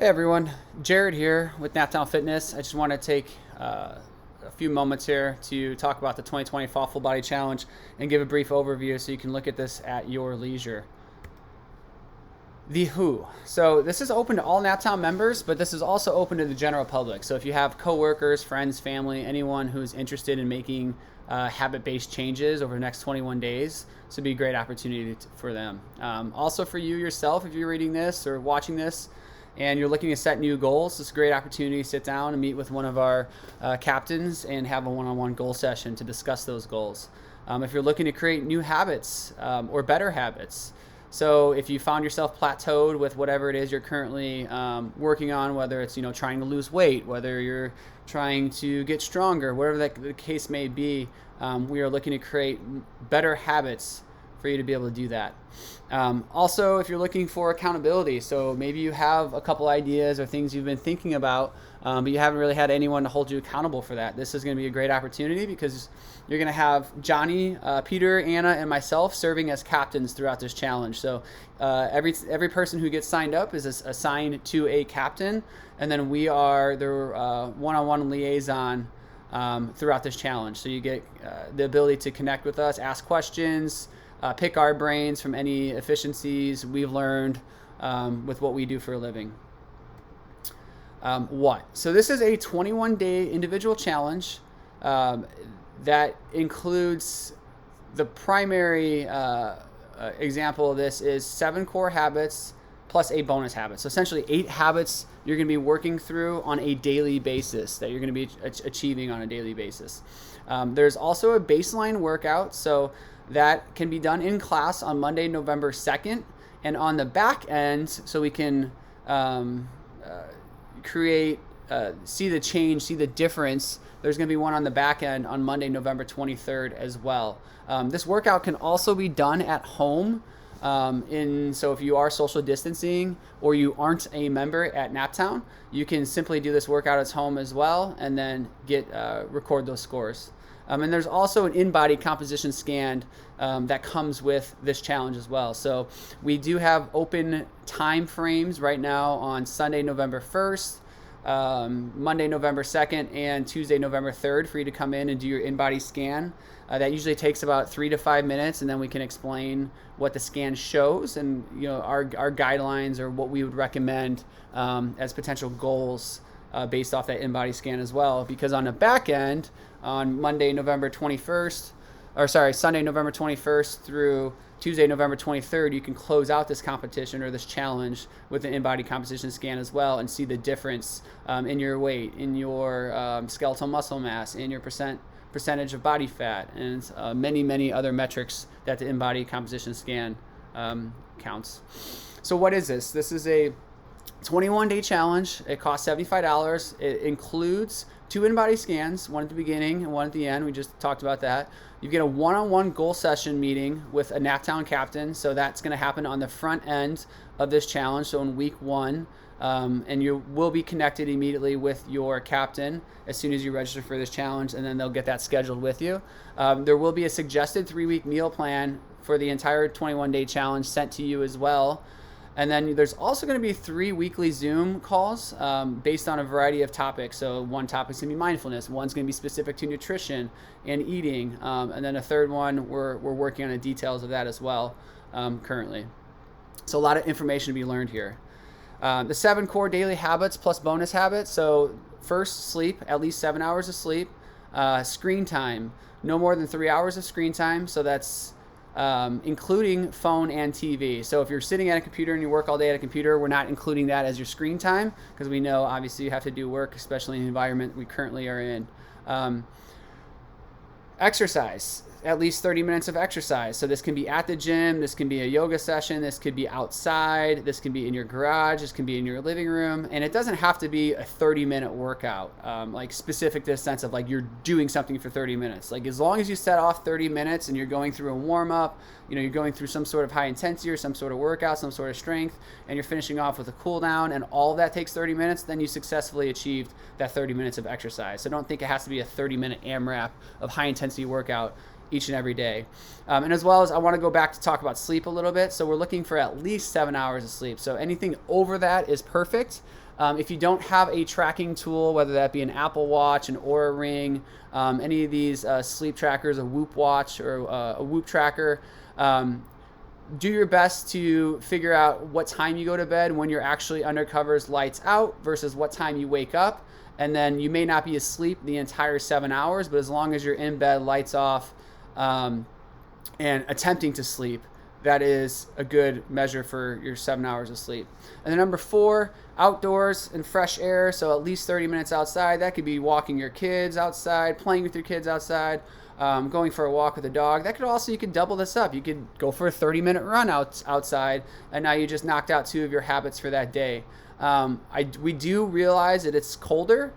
Hey everyone, Jared here with NapTown Fitness. I just want to take a few moments here to talk about the 2020 Fall Full Body Challenge and give a brief overview so you can look at this at your leisure. The who. So this is open to all NapTown members, but this is also open to the general public. So if you have coworkers, friends, family, anyone who's interested in making habit-based changes over the next 21 days, this would be a great opportunity for them. Also for you yourself, if you're reading this or watching this, and you're looking to set new goals, it's a great opportunity to sit down and meet with one of our captains and have a one-on-one goal session to discuss those goals. If you're looking to create new habits or better habits, so if you found yourself plateaued with whatever it is you're currently working on, whether it's trying to lose weight, whether you're trying to get stronger, whatever the case may be, we are looking to create better habits for you to be able to do that. Also, if you're looking for accountability, so maybe you have a couple ideas or things you've been thinking about, but you haven't really had anyone to hold you accountable for that. This is going to be a great opportunity because you're going to have Johnny, Peter, Anna, and myself serving as captains throughout this challenge. So every person who gets signed up is assigned to a captain, and then we are their one-on-one liaison throughout this challenge. So you get the ability to connect with us, ask questions, pick our brains from any efficiencies we've learned with what we do for a living. So this is a 21-day individual challenge that includes the primary example of this is 7 core habits plus a bonus habit. So essentially 8 habits you're going to be working through on a daily basis that you're going to be achieving on a daily basis. There's also a baseline workout, so that can be done in class on Monday, November 2nd. And on the back end, so we can see the change, see the difference, there's going to be one on the back end on Monday, November 23rd as well. This workout can also be done at home. So if you are social distancing or you aren't a member at NapTown, you can simply do this workout at home as well and then record those scores. And there's also an in-body composition scan that comes with this challenge as well. So we do have open time frames right now on Sunday, November 1st, Monday, November 2nd, and Tuesday, November 3rd for you to come in and do your in-body scan. That usually takes about 3 to 5 minutes, and then we can explain what the scan shows and our guidelines or what we would recommend as potential goals based off that in-body scan as well. Because on the back end, on Sunday, November 21st through Tuesday, November 23rd, you can close out this competition or this challenge with an in-body composition scan as well and see the difference in your weight, in your skeletal muscle mass, in your percentage of body fat, and many, many other metrics that the in-body composition scan counts. So what is this? This is a 21-day challenge. It costs $75. It includes 2 in-body scans, one at the beginning and one at the end. We just talked about that. You get a one-on-one goal session meeting with a NapTown captain. So that's going to happen on the front end of this challenge. So in week 1, and you will be connected immediately with your captain as soon as you register for this challenge, and then they'll get that scheduled with you. There will be a suggested 3-week meal plan for the entire 21-day challenge sent to you as well. And then there's also going to be 3 weekly Zoom calls based on a variety of topics. So one topic's going to be mindfulness. One's going to be specific to nutrition and eating. And then a third one, we're working on the details of that as well currently. So a lot of information to be learned here. The 7 core daily habits plus bonus habits. So first, sleep, at least 7 hours of sleep. Screen time, no more than 3 hours of screen time. So that's including phone and TV. So if you're sitting at a computer and you work all day at a computer, we're not including that as your screen time because we know obviously you have to do work, especially in the environment we currently are in. Exercise, at least 30 minutes of exercise. So this can be at the gym, this can be a yoga session, this could be outside, this can be in your garage, this can be in your living room, and it doesn't have to be a 30-minute workout, like specific to the sense of like you're doing something for 30 minutes. Like as long as you set off 30 minutes and you're going through a warm-up, you're going through some sort of high intensity or some sort of workout, some sort of strength, and you're finishing off with a cool down, and all of that takes 30 minutes, then you successfully achieved that 30 minutes of exercise. So don't think it has to be a 30-minute AMRAP of high intensity workout each and every day. And as well as I want to go back to talk about sleep a little bit. So we're looking for at least 7 hours of sleep. So anything over that is perfect. If you don't have a tracking tool, whether that be an Apple Watch, an Oura Ring, any of these sleep trackers, a Whoop Watch or a Whoop tracker, do your best to figure out what time you go to bed when you're actually under covers, lights out, versus what time you wake up. And then you may not be asleep the entire 7 hours, but as long as you're in bed, lights off, and attempting to sleep, that is a good measure for your 7 hours of sleep. And then number 4, outdoors and fresh air. So at least 30 minutes outside. That could be walking your kids outside, playing with your kids outside, going for a walk with a dog. That could also, you could double this up. You could go for a 30-minute run outside, and now you just knocked out 2 of your habits for that day. We do realize that it's colder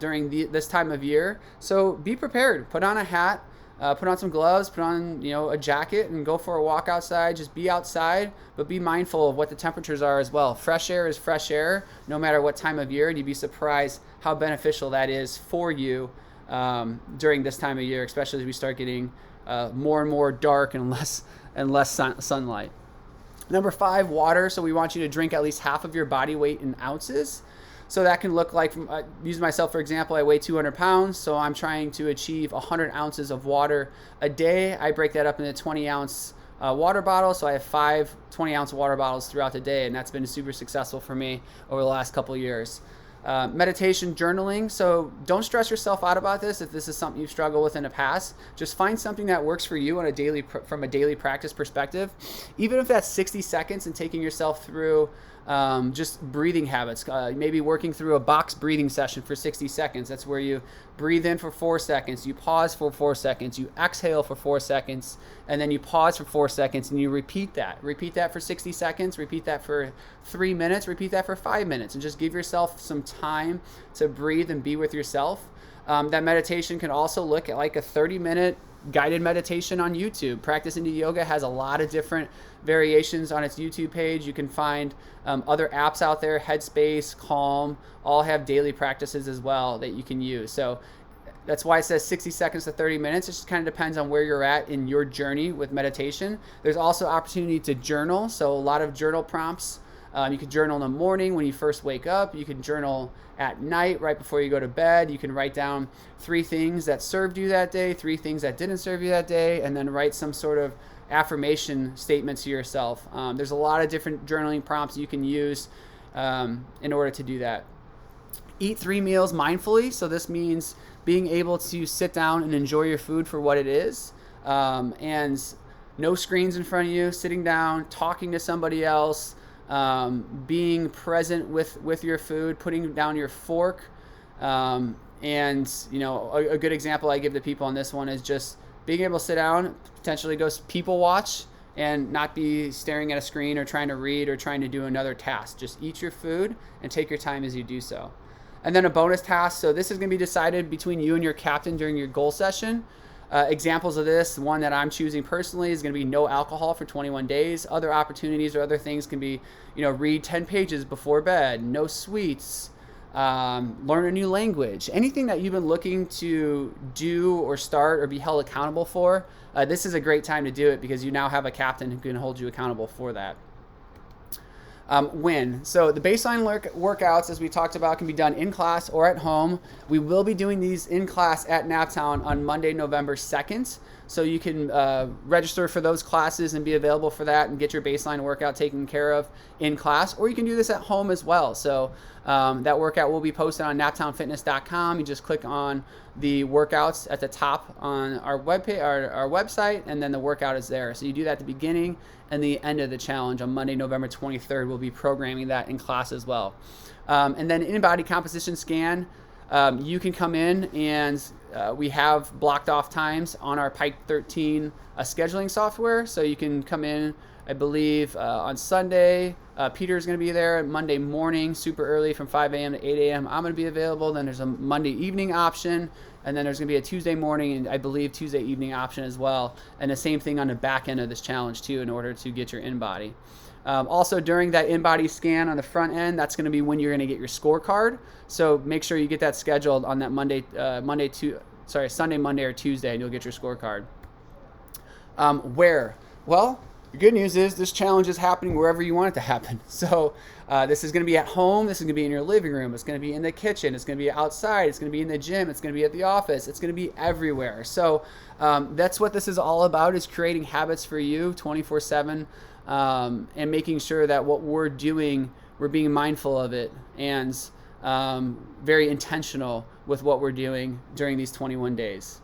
during this time of year, so be prepared. Put on a hat, put on some gloves, put on a jacket, and go for a walk outside. Just be outside, but be mindful of what the temperatures are as well. Fresh air is fresh air, no matter what time of year, and you'd be surprised how beneficial that is for you during this time of year, especially as we start getting more and more dark and less sunlight. Number 5, water. So we want you to drink at least half of your body weight in ounces. So that can look like, use myself for example, I weigh 200 pounds, so I'm trying to achieve 100 ounces of water a day. I break that up into 20-ounce water bottles, so I have 5 20-ounce water bottles throughout the day, and that's been super successful for me over the last couple of years. Meditation, journaling. So don't stress yourself out about this if this is something you've struggled with in the past. Just find something that works for you from a daily practice perspective. Even if that's 60 seconds and taking yourself through just breathing habits, maybe working through a box breathing session for 60 seconds. That's where you breathe in for 4 seconds, you pause for 4 seconds, you exhale for 4 seconds, and then you pause for 4 seconds, and you repeat that. Repeat that for 60 seconds, repeat that for 3 minutes, repeat that for 5 minutes, and just give yourself some time to breathe and be with yourself. That meditation can also look at like a 30-minute guided meditation on YouTube. Practice India Yoga has a lot of different variations on its YouTube page. You can find other apps out there, Headspace, Calm, all have daily practices as well that you can use. So that's why it says 60 seconds to 30 minutes. It just kind of depends on where you're at in your journey with meditation. There's also opportunity to journal. So a lot of journal prompts. You can journal in the morning when you first wake up. You can journal at night right before you go to bed. You can write down 3 things that served you that day, 3 things that didn't serve you that day, and then write some sort of affirmation statement to yourself. There's a lot of different journaling prompts you can use in order to do that. Eat 3 meals mindfully. So this means being able to sit down and enjoy your food for what it is, and no screens in front of you, sitting down, talking to somebody else, being present with your food, putting down your fork, and a good example I give to people on this one is just being able to sit down, potentially go people watch, and not be staring at a screen or trying to read or trying to do another task. Just eat your food and take your time as you do so. And then a bonus task. So this is going to be decided between you and your captain during your goal session. Examples of this, one that I'm choosing personally is going to be no alcohol for 21 days. Other opportunities or other things can be, read 10 pages before bed, no sweets, learn a new language. Anything that you've been looking to do or start or be held accountable for, this is a great time to do it because you now have a captain who can hold you accountable for that. When. So the baseline workouts, as we talked about, can be done in class or at home. We will be doing these in class at NapTown on Monday, November 2nd. So you can register for those classes and be available for that and get your baseline workout taken care of in class, or you can do this at home as well. So that workout will be posted on naptownfitness.com. You just click on the workouts at the top on our webpage, our website, and then the workout is there. So you do that at the beginning and the end of the challenge on Monday, November 23rd. We'll be programming that in class as well. And then in-body composition scan, you can come in and we have blocked off times on our Pike 13 scheduling software. So you can come in, I believe, on Sunday. Peter's going to be there. Monday morning, super early from 5 a.m. to 8 a.m. I'm going to be available. Then there's a Monday evening option. And then there's going to be a Tuesday morning and I believe Tuesday evening option as well. And the same thing on the back end of this challenge too in order to get your in-body. Also during that in-body scan on the front end, that's going to be when you're going to get your scorecard. So make sure you get that scheduled on that Sunday, Monday, or Tuesday, and you'll get your scorecard. Where? Well, The good news is this challenge is happening wherever you want it to happen. So this is going to be at home. This is going to be in your living room. It's going to be in the kitchen. It's going to be outside. It's going to be in the gym. It's going to be at the office. It's going to be everywhere. So that's what this is all about, is creating habits for you 24/7 and making sure that what we're doing, we're being mindful of it and very intentional with what we're doing during these 21 days.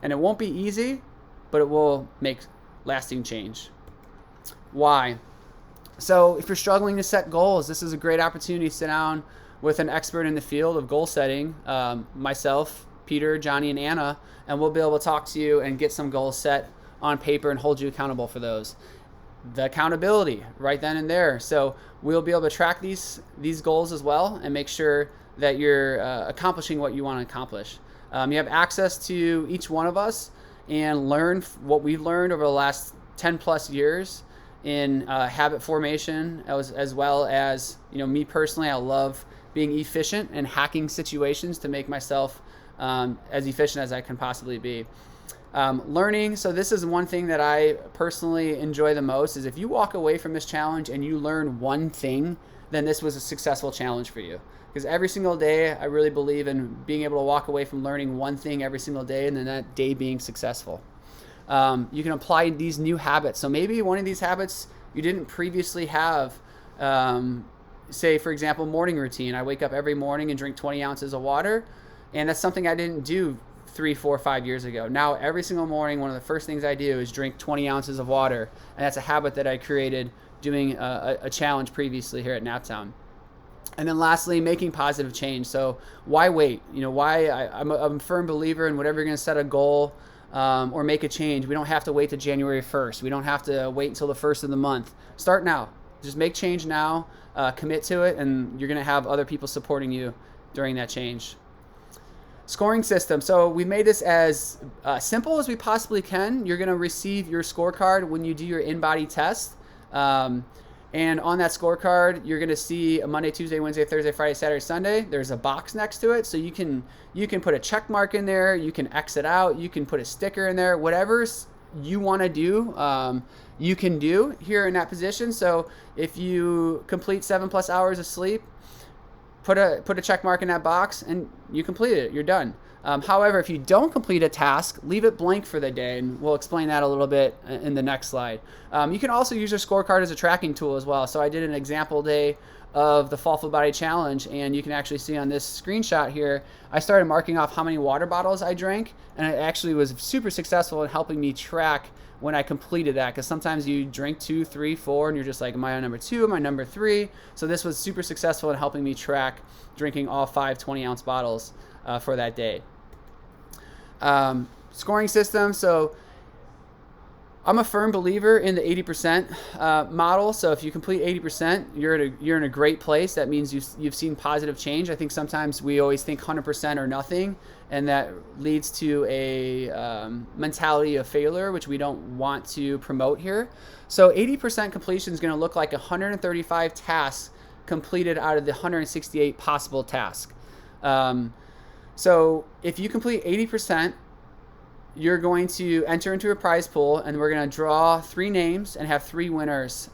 And it won't be easy, but it will make lasting change. Why? So if you're struggling to set goals, this is a great opportunity to sit down with an expert in the field of goal setting, myself, Peter, Johnny, and Anna, and we'll be able to talk to you and get some goals set on paper and hold you accountable for those. The accountability right then and there. So we'll be able to track these goals as well and make sure that you're accomplishing what you want to accomplish. You have access to each one of us and learn what we've learned over the last 10 plus years in habit formation, as well as, me personally, I love being efficient and hacking situations to make myself as efficient as I can possibly be. Learning, so this is one thing that I personally enjoy the most, is if you walk away from this challenge and you learn one thing, then this was a successful challenge for you. Because every single day, I really believe in being able to walk away from learning one thing every single day, and then that day being successful. You can apply these new habits. So maybe one of these habits you didn't previously have, say, for example, morning routine. I wake up every morning and drink 20 ounces of water, and that's something I didn't do 3, 4, 5 years ago. Now, every single morning, one of the first things I do is drink 20 ounces of water, and that's a habit that I created doing a challenge previously here at NapTown. And then lastly, making positive change. So why wait? I'm a firm believer in whatever you're going to set a goal or make a change. We don't have to wait to January 1st. We don't have to wait until the first of the month. Start now. Just make change now, commit to it, and you're going to have other people supporting you during that change. Scoring system. So we made this as simple as we possibly can. You're going to receive your scorecard when you do your in-body test. And on that scorecard, you're going to see a Monday, Tuesday, Wednesday, Thursday, Friday, Saturday, Sunday. There's a box next to it. So you can put a check mark in there. You can X it out. You can put a sticker in there. Whatever you want to do, you can do here in that position. So if you complete 7+ hours of sleep, put a check mark in that box and you complete it. You're done. However, if you don't complete a task, leave it blank for the day, and we'll explain that a little bit in the next slide. You can also use your scorecard as a tracking tool as well. So I did an example day of the Fall Full Body Challenge, and you can actually see on this screenshot here, I started marking off how many water bottles I drank, and it actually was super successful in helping me track when I completed that, because sometimes you drink 2, 3, 4, and you're just like, am I on number 2, am I number 3? So this was super successful in helping me track drinking all 5 20-ounce bottles for that day. Scoring system. So I'm a firm believer in the 80% model. So if you complete 80%, you're in a great place. That means you've seen positive change. I think sometimes we always think 100% or nothing, and that leads to a mentality of failure, which we don't want to promote here. So 80% completion is going to look like 135 tasks completed out of the 168 possible tasks. So if you complete 80%, you're going to enter into a prize pool, and we're going to draw 3 names and have 3 winners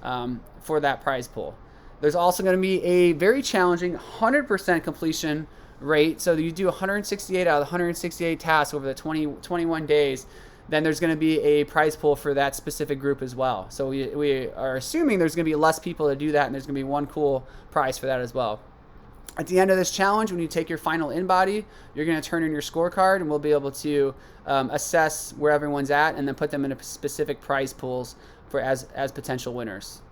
for that prize pool. There's also going to be a very challenging 100% completion rate. So you do 168 out of 168 tasks over the 21 days, then there's going to be a prize pool for that specific group as well. So we are assuming there's going to be less people to do that, and there's going to be one cool prize for that as well. At the end of this challenge, when you take your final in-body, you're going to turn in your scorecard, and we'll be able to assess where everyone's at and then put them in a specific prize pools for as potential winners.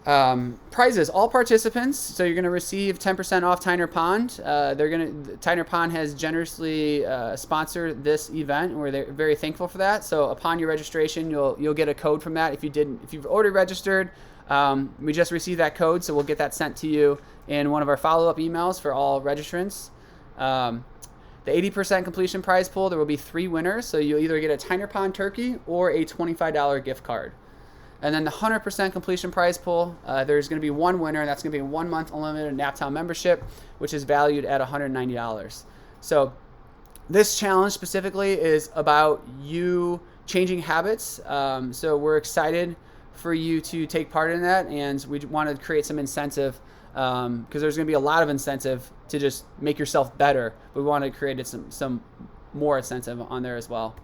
Prizes, all participants. So you're going to receive 10% off Tyner Pond. Tyner Pond has generously sponsored this event, and we're very thankful for that. So upon your registration, you'll get a code from that. If you've already registered, we just received that code, so we'll get that sent to you in one of our follow-up emails for all registrants. The 80% completion prize pool, there will be 3 winners, so you'll either get a Tyner Pond turkey or a $25 gift card. And then the 100% completion prize pool, there's going to be 1 winner, and that's going to be a 1-month unlimited NapTown membership, which is valued at $190. So this challenge specifically is about you changing habits. So we're excited for you to take part in that, and we want to create some incentive because there's going to be a lot of incentive to just make yourself better. We want to create some more incentive on there as well.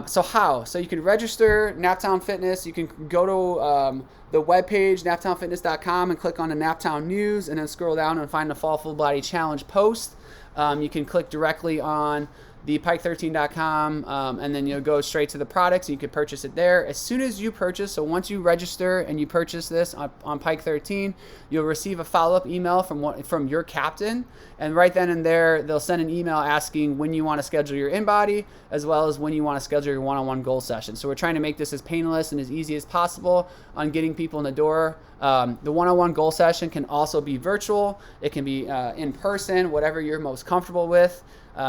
So how? So you can register NapTown Fitness. You can go to the webpage, naptownfitness.com, and click on the NapTown News, and then scroll down and find the Fall Full Body Challenge post. You can click directly on the pike13.com, and then you'll go straight to the products, and you can purchase it there. As soon as you purchase, so once you register and you purchase this on Pike 13, you'll receive a follow-up email from your captain, and right then and there, they'll send an email asking when you want to schedule your in-body, as well as when you want to schedule your one-on-one goal session. So we're trying to make this as painless and as easy as possible on getting people in the door. The one-on-one goal session can also be virtual. It can be in person, whatever you're most comfortable with.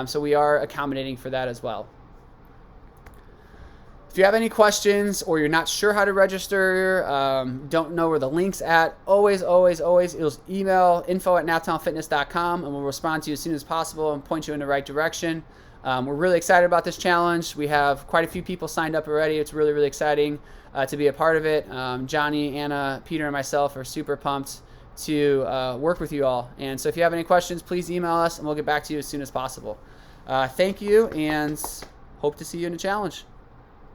So we are accommodating for that as well. If you have any questions or you're not sure how to register, don't know where the link's at, always email info@naptownfitness.com, and we'll respond to you as soon as possible and point you in the right direction. We're really excited about this challenge. We have quite a few people signed up already. It's really, really exciting to be a part of it. Johnny, Anna, Peter, and myself are super pumped to work with you all. And so if you have any questions, please email us, and we'll get back to you as soon as possible. Thank you, and hope to see you in the challenge.